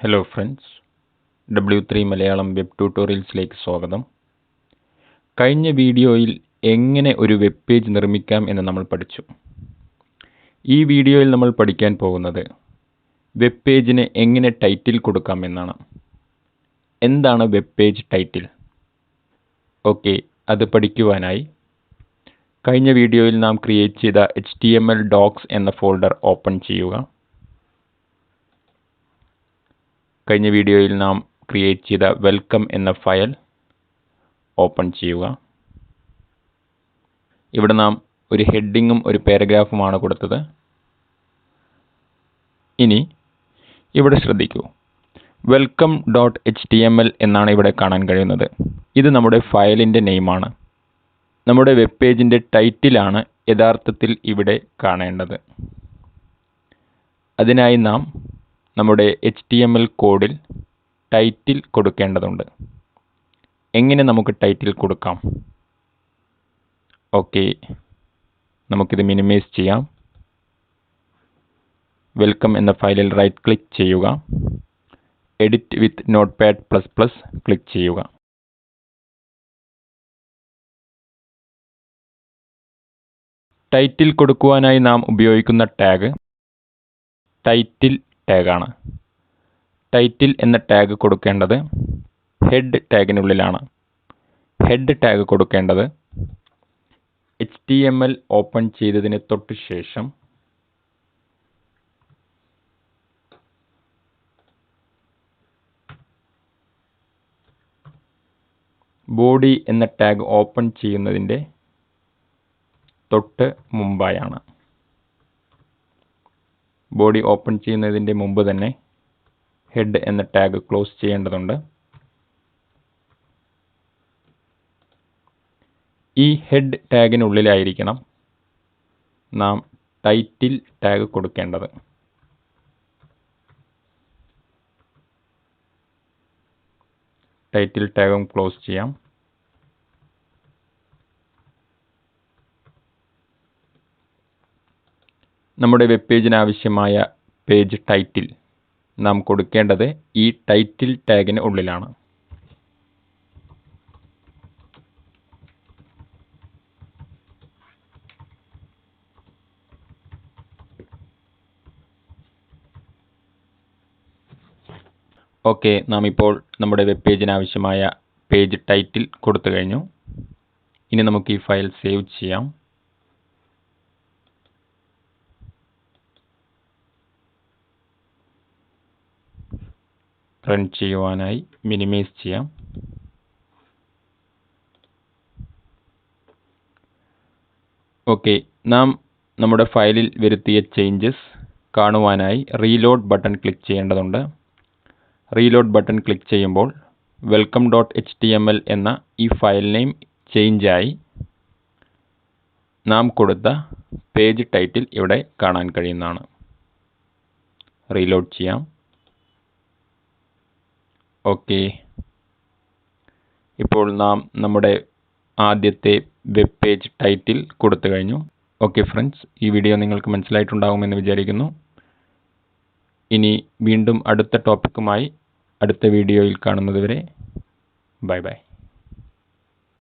Hello friends, W3Malayalam web ട്യൂട്ടോറിയൽസിലേക്ക് സ്വാഗതം. കഴിഞ്ഞ വീഡിയോയിൽ എങ്ങനെ ഒരു വെബ് പേജ് നിർമ്മിക്കാം എന്ന് നമ്മൾ പഠിച്ചു. ഈ വീഡിയോയിൽ നമ്മൾ പഠിക്കാൻ പോകുന്നത് വെബ് പേജിന് എങ്ങനെ ടൈറ്റിൽ കൊടുക്കാം എന്നാണ്. എന്താണ് വെബ് പേജ് ടൈറ്റിൽ? ഓക്കെ, അത് പഠിക്കുവാനായി കഴിഞ്ഞ വീഡിയോയിൽ നാം ക്രിയേറ്റ് ചെയ്ത HTML docs എന്ന ഫോൾഡർ ഓപ്പൺ ചെയ്യുക. കഴിഞ്ഞ വീഡിയോയിൽ നാം ക്രിയേറ്റ് ചെയ്ത വെൽക്കം എന്ന ഫയൽ ഓപ്പൺ ചെയ്യുക. ഇവിടെ നാം ഒരു ഹെഡിങ്ങും ഒരു പാരഗ്രാഫുമാണ് കൊടുത്തത്. ഇനി ഇവിടെ ശ്രദ്ധിക്കൂ, welcome.html എന്നാണ് ഇവിടെ കാണാൻ കഴിയുന്നത്. ഇത് നമ്മുടെ ഫയലിൻ്റെ നെയിമാണ്. നമ്മുടെ വെബ് പേജിൻ്റെ ടൈറ്റിലാണ് യഥാർത്ഥത്തിൽ ഇവിടെ കാണേണ്ടത്. അതിനായി നാം നമ്മുടെ HTML കോഡിൽ ടൈറ്റിൽ കൊടുക്കേണ്ടതുണ്ട്. എങ്ങനെ നമുക്ക് ടൈറ്റിൽ കൊടുക്കാം? ഓക്കെ, നമുക്കിത് മിനിമൈസ് ചെയ്യാം. വെൽക്കം എന്ന ഫയലിൽ റൈറ്റ് ക്ലിക്ക് ചെയ്യുക. എഡിറ്റ് വിത്ത് നോട്ട്പാഡ് ++ ക്ലിക്ക് ചെയ്യുക. ടൈറ്റിൽ കൊടുക്കുവാനായി നാം ഉപയോഗിക്കുന്ന ടാഗ് ടൈറ്റിൽ ടാഗാണ്. ടൈറ്റിൽ എന്ന ടാഗ് കൊടുക്കേണ്ടത് ഹെഡ് ടാഗിനുള്ളിലാണ്. ഹെഡ് ടാഗ് കൊടുക്കേണ്ടത് HTML ഓപ്പൺ ചെയ്തതിന് തൊട്ട് ശേഷം ബോഡി എന്ന ടാഗ് ഓപ്പൺ ചെയ്യുന്നതിൻ്റെ തൊട്ട് മുമ്പായാണ്. ബോഡി ഓപ്പൺ ചെയ്യുന്നതിൻ്റെ മുമ്പ് തന്നെ ഹെഡ് എന്ന ടാഗ് ക്ലോസ് ചെയ്യേണ്ടതുണ്ട്. ഈ ഹെഡ് ടാഗിനുള്ളിലായിരിക്കണം നാം ടൈറ്റിൽ ടാഗ് കൊടുക്കേണ്ടത്. ടൈറ്റിൽ ടാഗും ക്ലോസ് ചെയ്യാം. നമ്മുടെ വെബ് പേജിന് ആവശ്യമായ പേജ് ടൈറ്റിൽ നാം കൊടുക്കേണ്ടത് ഈ ടൈറ്റിൽ ടാഗിന് ഉള്ളിലാണ്. ഓക്കെ, നാം ഇപ്പോൾ നമ്മുടെ വെബ് പേജിന് ആവശ്യമായ പേജ് ടൈറ്റിൽ കൊടുത്തു കഴിഞ്ഞു. ഇനി നമുക്ക് ഈ ഫയൽ സേവ് ചെയ്യാം. റൺ ചെയ്യുവാനായി മിനിമൈസ് ചെയ്യാം. ഓക്കെ, നാം നമ്മുടെ ഫയലിൽ വരുത്തിയ ചേഞ്ചസ് കാണുവാനായി റീലോഡ് ബട്ടൺ ക്ലിക്ക് ചെയ്യേണ്ടതുണ്ട്. റീലോഡ് ബട്ടൺ ക്ലിക്ക് ചെയ്യുമ്പോൾ welcome.html എന്ന ഈ ഫയൽ നെയിം ചേഞ്ചായി നാം കൊടുത്ത പേജ് ടൈറ്റിൽ ഇവിടെ കാണാൻ കഴിയുന്നതാണ്. റീലോഡ് ചെയ്യാം. ഓക്കെ, ഇപ്പോൾ നാം നമ്മുടെ ആദ്യത്തെ വെബ് പേജ് ടൈറ്റിൽ കൊടുത്തു കഴിഞ്ഞു. ഓക്കെ ഫ്രണ്ട്സ്, ഈ വീഡിയോ നിങ്ങൾക്ക് മനസ്സിലായിട്ടുണ്ടാകുമെന്ന് വിചാരിക്കുന്നു. ഇനി വീണ്ടും അടുത്ത ടോപ്പിക്കുമായി അടുത്ത വീഡിയോയിൽ കാണുന്നതുവരെ ബൈ ബൈ.